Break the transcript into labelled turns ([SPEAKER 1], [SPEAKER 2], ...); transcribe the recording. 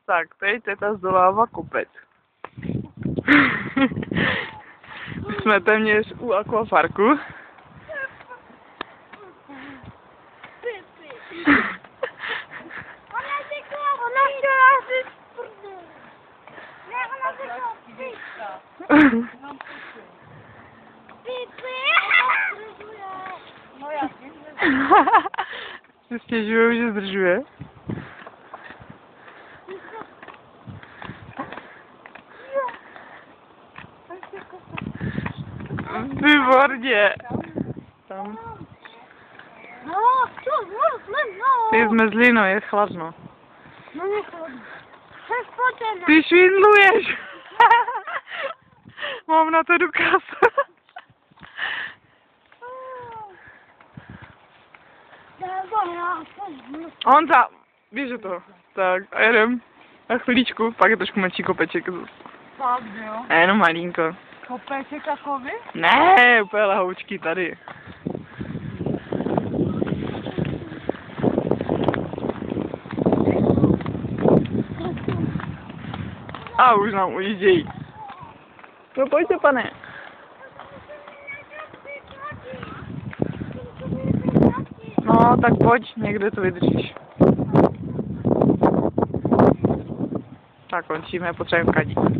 [SPEAKER 1] Tak, teď teta zdolává kopec. Jsme téměř u akvaparku. Si stěžujou, že zdržuje. Výborně. Tam. Ty zmrzlino, je chladno.
[SPEAKER 2] No nie chladno. Jsem
[SPEAKER 1] Ty švindluješ. Mám na to důkaz. Honza, běž to. Tak, a jedem. Na chvíličku, pak je trošku menší kopeček.
[SPEAKER 2] Fakt, jo?
[SPEAKER 1] Jenom malinko.
[SPEAKER 2] Kopeček jako vy?
[SPEAKER 1] Ne, úplně lahoučky tady. A už nám ujíždějí. No pojďte, pane. No, tak pojď, někde to vydržíš. Tak končíme, potřebujeme kadí.